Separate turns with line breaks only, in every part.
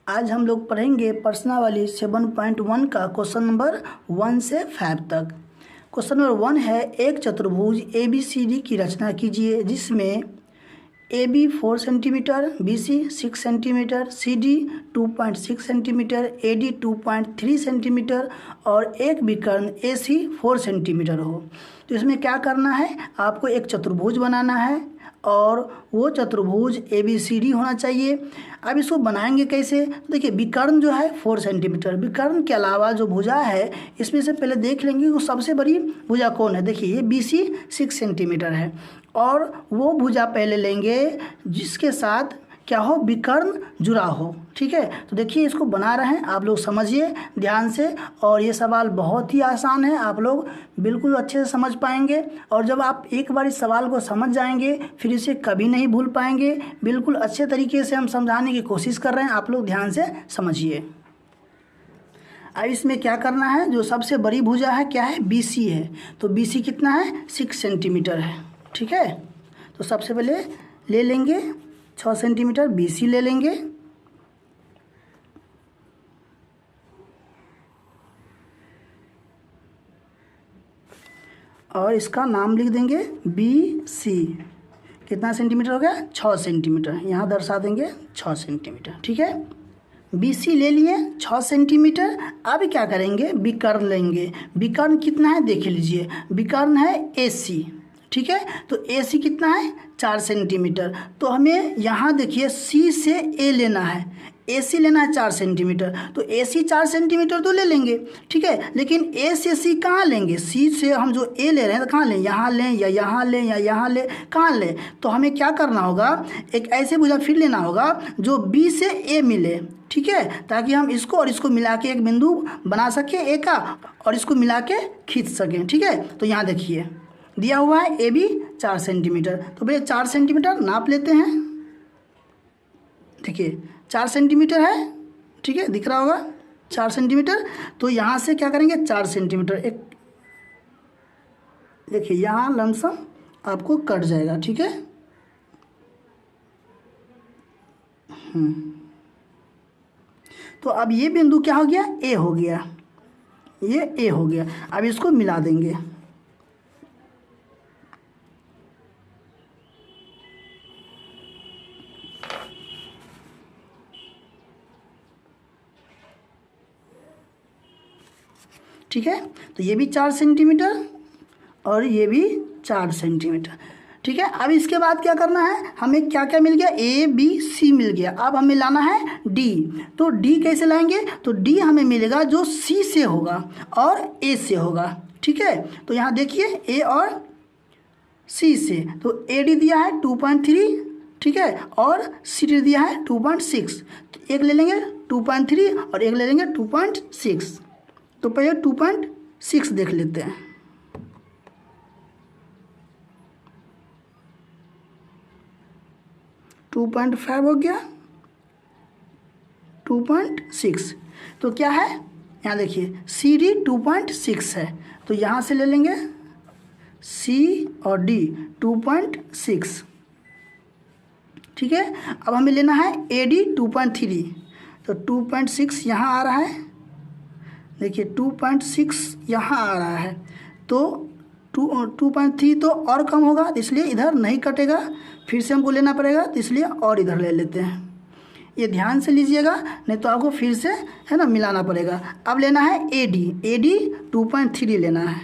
आज हम लोग पढ़ेंगे प्रश्नावली 7.1 का क्वेश्चन नंबर 1 से 5 तक। क्वेश्चन नंबर 1 है, एक चतुर्भुज ABCD की रचना कीजिए जिसमें AB 4 centimetre, BC 6 centimetre, CD 2.6 centimetre, AD 2.3 centimetre और एक विकर्ण AC 4 सेंटीमीटर हो। तो इसमें क्या करना है, आपको एक चतुर्भुज बनाना है और वो चतुर्भुज ABCD होना चाहिए। अब इसको बनाएंगे कैसे, देखिए विकर्ण जो है 4 सेंटीमीटर, विकर्ण के अलावा जो भुजा है इसमें से पहले देख लेंगे वो सबसे बड़ी भुजा कौन है। देखिए ये BC 6 सेंटीमीटर है और वो भुजा पहले लेंगे जिसके साथ क्या हो, विकर्ण जुड़ा हो। ठीक है, तो देखिए इसको बना रहे हैं, आप लोग समझिए ध्यान से। और ये सवाल बहुत ही आसान है, आप लोग बिल्कुल अच्छे से समझ पाएंगे। और जब आप एक बार इस सवाल को समझ जाएंगे फिर इसे कभी नहीं भूल पाएंगे। बिल्कुल अच्छे तरीके से हम समझाने की कोशिश कर रहे हैं, आप लोग ध्यान से समझिए। अब इसमें क्या करना है, जो सबसे बड़ी भुजा है क्या है, BC है। तो BC कितना है, 6 सेंटीमीटर है। ठीक है, तो सबसे पहले ले लेंगे 6 सेंटीमीटर BC ले लेंगे और इसका नाम लिख देंगे BC। कितना सेंटीमीटर हो गया, 6 सेंटीमीटर, यहाँ दर्शा देंगे 6 सेंटीमीटर। ठीक है, BC ले लिए 6 सेंटीमीटर। अब क्या करेंगे, विकर्ण लेंगे। विकर्ण कितना है देख लीजिए, विकर्ण है AC। ठीक है, तो AC कितना है, 4 सेंटीमीटर। तो हमें यहाँ देखिए C से A लेना है, AC लेना है 4 सेंटीमीटर। तो AC 4 सेंटीमीटर तो ले लेंगे, ठीक है, लेकिन A से C कहाँ लेंगे, C से हम जो A ले रहे हैं तो कहाँ लें, यहाँ लें या यहाँ लें या यहाँ लें, कहाँ लें। तो हमें क्या करना होगा, एक ऐसे भुजा फिर लेना होगा जो B से A मिले। ठीक है, ताकि हम इसको और इसको मिला के एक बिंदु बना सकें A का और इसको मिला के खींच सकें। ठीक है, तो यहाँ देखिए दिया हुआ है AB 4 सेंटीमीटर। तो भैया 4 सेंटीमीटर नाप लेते हैं। देखिए 4 सेंटीमीटर है, ठीक है, दिख रहा होगा 4 सेंटीमीटर। तो यहाँ से क्या करेंगे, 4 सेंटीमीटर एक, देखिए यहाँ लमसम आपको कट जाएगा। ठीक है, तो अब ये बिंदु क्या हो गया, A हो गया, ये A हो गया। अब इसको मिला देंगे। ठीक है, तो ये भी 4 सेंटीमीटर और ये भी 4 सेंटीमीटर। ठीक है, अब इसके बाद क्या करना है, हमें क्या क्या मिल गया, ABC मिल गया। अब हमें लाना है D। तो D कैसे लाएंगे, तो D हमें मिलेगा जो C से होगा और A से होगा। ठीक है, तो यहाँ देखिए A और C से, तो AD दिया है 2.3, ठीक है, और CD दिया है 2.6। तो एक ले लेंगे 2.3 और एक ले लेंगे 2.6। तो पहले 2.6 देख लेते हैं। टू 2.5 हो गया, 2.6। तो क्या है, यहाँ देखिए CD 2.6 है, तो यहाँ से ले लेंगे C और D 2.6। ठीक है, अब हमें लेना है AD 2.3। तो 2.6 यहाँ आ रहा है, देखिए 2.6 यहाँ आ रहा है, तो 2.3 तो और कम होगा, इसलिए इधर नहीं कटेगा, फिर से हमको लेना पड़ेगा, तो इसलिए और इधर ले लेते हैं। ये ध्यान से लीजिएगा, नहीं तो आपको फिर से है ना मिलाना पड़ेगा। अब लेना है AD 2.3 लेना है,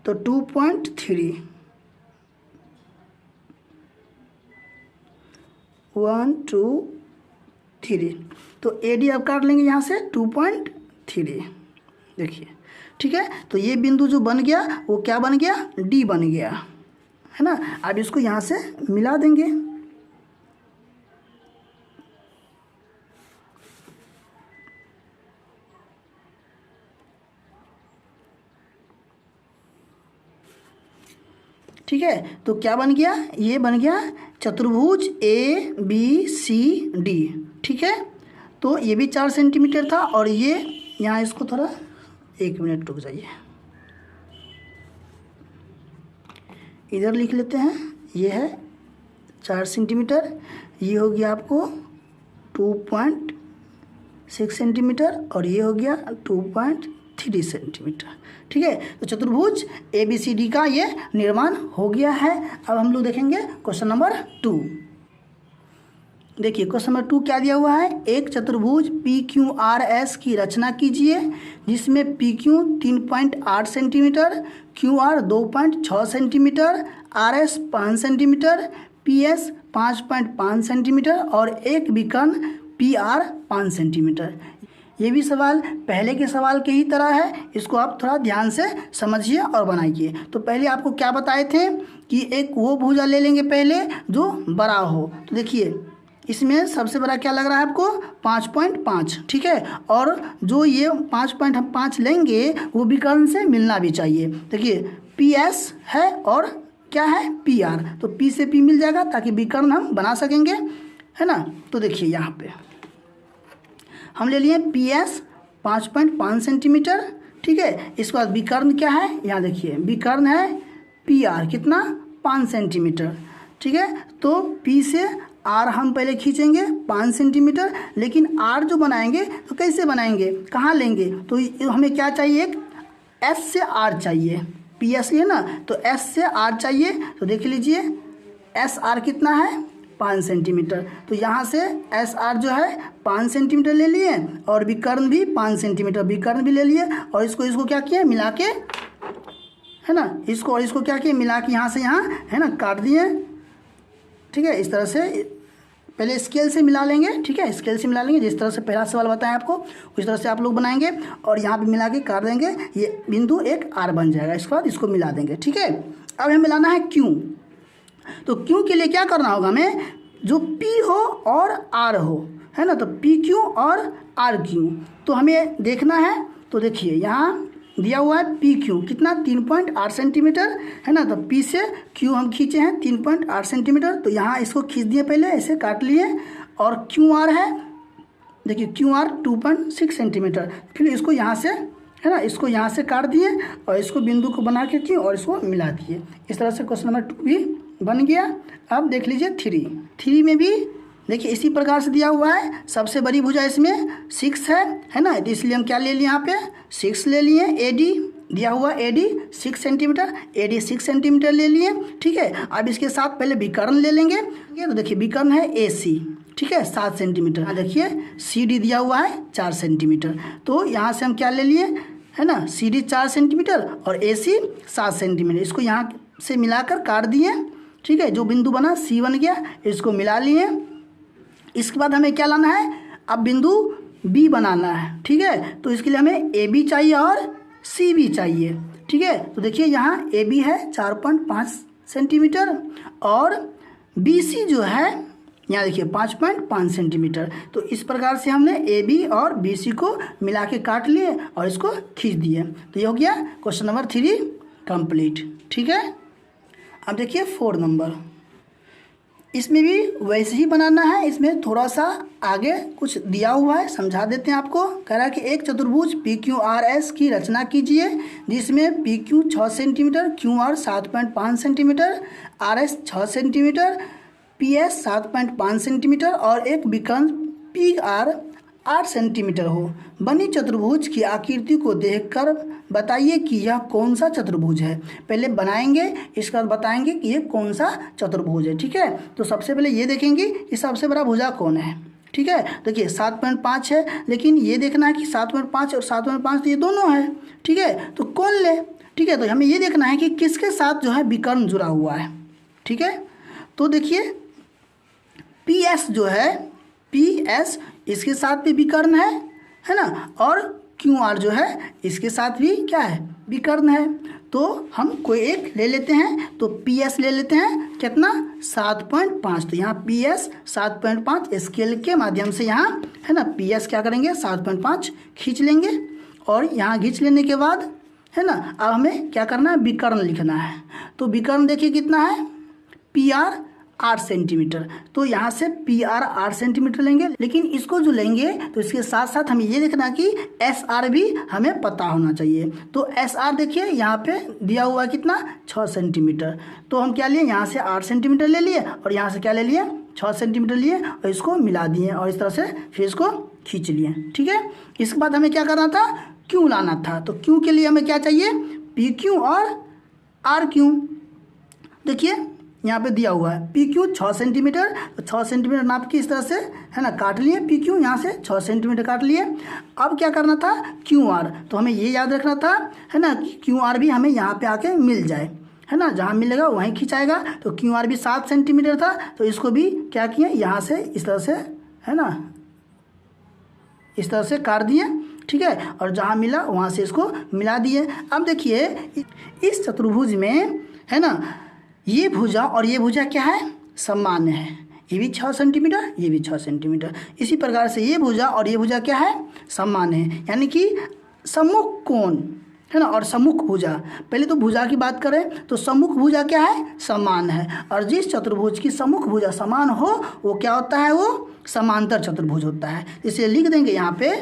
तो 2.3 1 2 3। तो AD अब काट लेंगे यहाँ से 2.3। देखिए, ठीक है, तो ये बिंदु जो बन गया वो क्या बन गया, D बन गया, है ना। अब इसको यहाँ से मिला देंगे। ठीक है, तो क्या बन गया, ये बन गया चतुर्भुज ABCD। ठीक है, तो ये भी 4 सेंटीमीटर था और ये यहाँ, इसको थोड़ा 1 मिनट रुक जाइए, इधर लिख लेते हैं। ये है 4 सेंटीमीटर, ये हो गया आपको 6 सेंटीमीटर और ये हो गया 2.3 सेंटीमीटर। ठीक है, तो चतुर्भुज ABCD का ये निर्माण हो गया है। अब हम लोग देखेंगे क्वेश्चन नंबर 2। देखिए क्वेश्चन नंबर 2 क्या दिया हुआ है, एक चतुर्भुज PQRS की रचना कीजिए जिसमें PQ 3.8 centimetre, QR 2.6 centimetre, RS 5 centimetre, PS 5.5 centimetre और एक विकर्ण PR 5 सेंटीमीटर। ये भी सवाल पहले के सवाल के ही तरह है, इसको आप थोड़ा ध्यान से समझिए और बनाइए। तो पहले आपको क्या बताए थे कि एक वो भुजा ले लेंगे पहले जो बड़ा हो। तो देखिए इसमें सबसे बड़ा क्या लग रहा है आपको, 5.5। ठीक है, और जो ये 5.5 लेंगे वो विकर्ण से मिलना भी चाहिए। देखिए PS है और क्या है PR, तो P से P मिल जाएगा ताकि विकर्ण हम बना सकेंगे, है ना। तो देखिए यहाँ पे हम ले लिए PS 5.5 सेंटीमीटर। ठीक है, इसके बाद विकर्ण क्या है, यहाँ देखिए विकर्ण है PR कितना, 5 सेंटीमीटर। ठीक है, तो P से R हम पहले खींचेंगे 5 सेंटीमीटर, लेकिन R जो बनाएंगे तो कैसे बनाएंगे, कहाँ लेंगे, तो हमें क्या चाहिए, एक S से R चाहिए। PS है ना, तो S से R चाहिए। तो देख लीजिए SR कितना है, 5 सेंटीमीटर। तो यहाँ से SR जो है 5 सेंटीमीटर ले लिए और विकर्ण भी 5 सेंटीमीटर विकर्ण भी ले लिए और इसको क्या किया, मिला के, है ना, इसको और इसको क्या किया, मिला के यहाँ से यहाँ, है ना, काट दिए। ठीक है, इस तरह से पहले स्केल से मिला लेंगे। ठीक है, स्केल से मिला लेंगे, जिस तरह से पहला सवाल बताया आपको उस तरह से आप लोग बनाएंगे और यहाँ पे मिला के काट देंगे, ये बिंदु एक R बन जाएगा। इसके बाद इसको मिला देंगे। ठीक है, अब हमें मिलाना है Q। तो Q के लिए क्या करना होगा हमें, जो P हो और R हो, है ना, तो PQ और RQ तो हमें देखना है। तो देखिए यहाँ दिया हुआ है PQ कितना, 3.8 सेंटीमीटर, है ना, तो P से Q हम खींचे हैं 3.8 सेंटीमीटर। तो यहाँ इसको खींच दिए, पहले ऐसे काट लिए। और QR है, देखिए QR 2.6 सेंटीमीटर, फिर इसको यहाँ से, है ना, इसको यहाँ से काट दिए और इसको बिंदु को बना के किए और इसको मिला दिए। इस तरह से क्वेश्चन नंबर 2 भी बन गया। अब देख लीजिए 3 में भी देखिए इसी प्रकार से दिया हुआ है। सबसे बड़ी भुजा इसमें 6 है ना, तो इसलिए हम क्या ले लिए, यहाँ पे 6 ले लिए। AD दिया हुआ, AD 6 सेंटीमीटर, AD 6 सेंटीमीटर ले लिए। ठीक है, अब इसके साथ पहले विकर्ण ले लेंगे। तो देखिए विकर्ण है AC, ठीक है, 7 सेंटीमीटर। यहाँ देखिए CD दिया हुआ है 4 सेंटीमीटर। तो यहाँ से हम क्या ले लिए, है ना, CD 4 सेंटीमीटर और AC 7 सेंटीमीटर। इसको यहाँ से मिलाकर काट दिए। ठीक है, जो बिंदु बना C बन गया, इसको मिला लिए। इसके बाद हमें क्या लाना है, अब बिंदु B बनाना है। ठीक है, तो इसके लिए हमें AB चाहिए और CB चाहिए। ठीक है, तो देखिए यहाँ AB है 4.5 सेंटीमीटर और BC जो है यहाँ देखिए 5.5 सेंटीमीटर। तो इस प्रकार से हमने AB और BC को मिला के काट लिए और इसको खींच दिए। तो ये हो गया क्वेश्चन नंबर 3 कंप्लीट। ठीक है, अब देखिए 4 नंबर, इसमें भी वैसे ही बनाना है। इसमें थोड़ा सा आगे कुछ दिया हुआ है, समझा देते हैं आपको। कह रहा है कि एक चतुर्भुज PQRS की रचना कीजिए जिसमें PQ 6 centimetre, QR 7.5 centimetre, RS 6 centimetre, PS 7.5 centimetre और एक विकर्ण PR 8 सेंटीमीटर हो। बनी चतुर्भुज की आकृति को देखकर बताइए कि यह कौन सा चतुर्भुज है। पहले बनाएंगे, इसके बाद बताएंगे कि ये कौन सा चतुर्भुज है। ठीक है, तो सबसे पहले ये देखेंगे कि सबसे बड़ा भुजा कौन है। ठीक है, देखिए 7.5 है, लेकिन ये देखना है कि 7.5 और 7.5 तो ये दोनों है। ठीक है, तो कौन ले। ठीक है, तो हमें ये देखना है कि किसके साथ जो है विकर्ण जुड़ा हुआ है। ठीक है, तो देखिए PS जो है, PS इसके साथ भी विकर्ण है ना, और QR जो है इसके साथ भी क्या है, विकर्ण है। तो हम कोई एक ले लेते हैं, तो PS ले लेते हैं कितना, 7.5। तो यहाँ PS 7.5 स्केल के माध्यम से यहाँ, है ना, PS क्या करेंगे, 7.5 खींच लेंगे और यहाँ खींच लेने के बाद, है ना, अब हमें क्या करना है, विकर्ण लिखना है। तो विकर्ण देखिए कितना है, PR 8 सेंटीमीटर। तो यहाँ से PR 8 सेंटीमीटर लेंगे, लेकिन इसको जो लेंगे तो इसके साथ साथ हमें ये देखना कि SR भी हमें पता होना चाहिए। तो SR देखिए यहाँ पे दिया हुआ है कितना, 6 सेंटीमीटर। तो हम क्या लिए, यहाँ से 8 सेंटीमीटर ले लिए और यहाँ से क्या ले लिए, 6 सेंटीमीटर लिए और इसको मिला दिए और इस तरह से फिर इसको खींच लिए। ठीक है, इसके बाद हमें क्या करना था, क्यू लाना था। तो क्यू के लिए हमें क्या चाहिए, पी क्यू और आर क्यू। देखिए यहाँ पे दिया हुआ है पी क्यू 6 सेंटीमीटर, तो 6 सेंटीमीटर नाप के इस तरह से है ना काट लिए, पी क्यू यहाँ से 6 सेंटीमीटर काट लिए। अब क्या करना था, क्यू आर, तो हमें ये याद रखना था है ना कि क्यू आर भी हमें यहाँ पे आके मिल जाए, है ना, जहाँ मिलेगा वहीं खिंचाएगा। तो क्यू आर भी 7 सेंटीमीटर था, तो इसको भी क्या किए, यहाँ से इस तरह से है ना इस तरह से काट दिए। ठीक है, और जहाँ मिला वहाँ से इसको मिला दिए। अब देखिए इस चतुर्भुज में है ना ये भुजा और ये भुजा क्या है, समान है, ये भी 6 सेंटीमीटर, ये भी 6 सेंटीमीटर। इसी प्रकार से ये भुजा और ये भुजा क्या है, समान है, यानी कि सम्मुख कोण है ना और सम्मुख भुजा। पहले तो भुजा की बात करें तो सम्मुख भुजा क्या है, समान है, और जिस चतुर्भुज की सम्मुख भुजा समान हो वो क्या होता है, वो समांतर चतुर्भुज होता है। इसलिए लिख देंगे यहाँ पे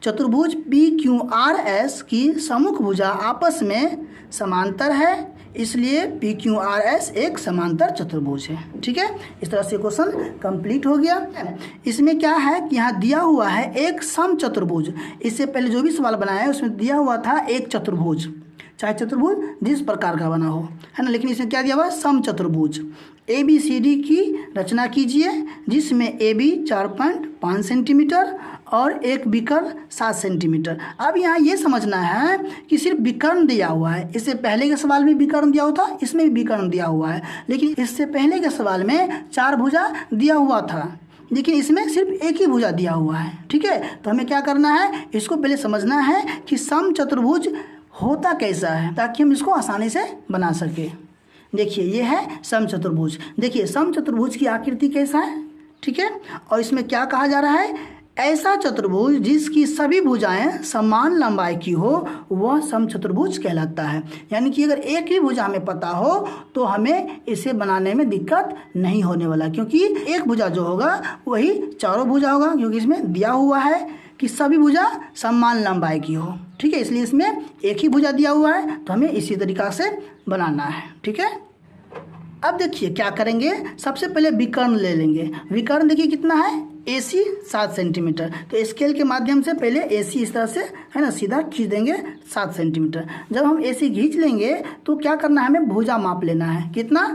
चतुर्भुज पी क्यू आर एस की सम्मुख भुजा आपस में समांतर है, इसलिए पी क्यू आर एस एक समांतर चतुर्भुज है। ठीक है, इस तरह से क्वेश्चन कंप्लीट हो गया। इसमें क्या है कि यहाँ दिया हुआ है एक सम चतुर्भुज। इससे पहले जो भी सवाल बनाया है उसमें दिया हुआ था एक चतुर्भुज, चाहे चतुर्भुज जिस प्रकार का बना हो, है ना, लेकिन इसमें क्या दिया हुआ है, सम चतुर्भुज। ए बी सी डी की रचना कीजिए जिसमें ए बी 4.5 सेंटीमीटर और एक विकर्ण 7 सेंटीमीटर। अब यहाँ ये समझना है कि सिर्फ विकर्ण दिया हुआ है, इससे पहले के सवाल में विकर्ण दिया हुआ था, इसमें भी विकर्ण दिया हुआ है, लेकिन इससे पहले के सवाल में 4 भुजा दिया हुआ था, लेकिन इसमें सिर्फ एक ही भुजा दिया हुआ है। ठीक है, तो हमें क्या करना है, इसको पहले समझना है कि सम चतुर्भुज होता कैसा है ताकि हम इसको आसानी से बना सके। देखिए ये है सम चतुर्भुज। देखिए सम चतुर्भुज की आकृति कैसा है, ठीक है, और इसमें क्या कहा जा रहा है, ऐसा चतुर्भुज जिसकी सभी भुजाएं समान लंबाई की हो वह सम चतुर्भुज कहलाता है। यानी कि अगर एक ही भुजा हमें पता हो तो हमें इसे बनाने में दिक्कत नहीं होने वाला, क्योंकि एक भुजा जो होगा वही चारों भुजा होगा, क्योंकि इसमें दिया हुआ है कि सभी भुजा समान लंबाई की हो। ठीक है, इसलिए इसमें एक ही भुजा दिया हुआ है तो हमें इसी तरीक़ा से बनाना है। ठीक है, अब देखिए क्या करेंगे, सबसे पहले विकर्ण ले लेंगे। विकर्ण देखिए कितना है, AC 7 सेंटीमीटर। तो स्केल के माध्यम से पहले AC इस तरह से है ना सीधा खींच देंगे 7 सेंटीमीटर। जब हम AC खींच लेंगे तो क्या करना है, हमें भुजा माप लेना है। कितना,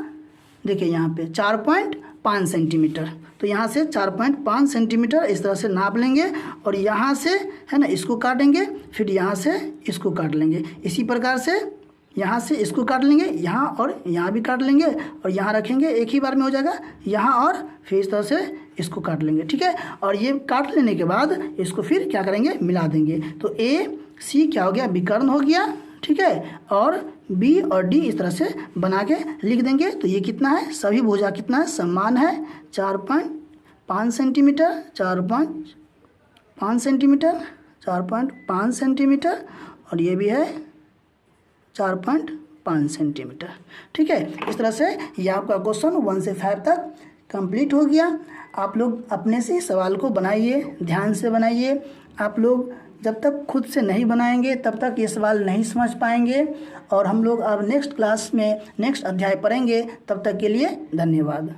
देखिए यहाँ पे 4.5 सेंटीमीटर। तो यहाँ से 4.5 सेंटीमीटर इस तरह से नाप लेंगे और यहाँ से है ना इसको काटेंगे, फिर यहाँ से इसको काट लेंगे। इसी प्रकार से यहाँ से इसको काट लेंगे, यहाँ और यहाँ भी काट लेंगे और यहाँ रखेंगे, एक ही बार में हो जाएगा यहाँ, और फिर इस तरह से इसको काट लेंगे। ठीक है, और ये काट लेने के बाद इसको फिर क्या करेंगे, मिला देंगे। तो AC क्या हो गया, विकर्ण हो गया। ठीक है, और B और D इस तरह से बना के लिख देंगे। तो ये कितना है, सभी भुजा कितना है, समान है, 4.5 सेंटीमीटर, 4.5 सेंटीमीटर, 4.5 सेंटीमीटर, और ये भी है 4.5 सेंटीमीटर। ठीक है, इस तरह से ये आपका क्वेश्चन 1 से 5 तक कंप्लीट हो गया। आप लोग अपने से सवाल को बनाइए, ध्यान से बनाइए। आप लोग जब तक खुद से नहीं बनाएंगे तब तक ये सवाल नहीं समझ पाएंगे। और हम लोग अब नेक्स्ट क्लास में नेक्स्ट अध्याय पढ़ेंगे। तब तक के लिए धन्यवाद।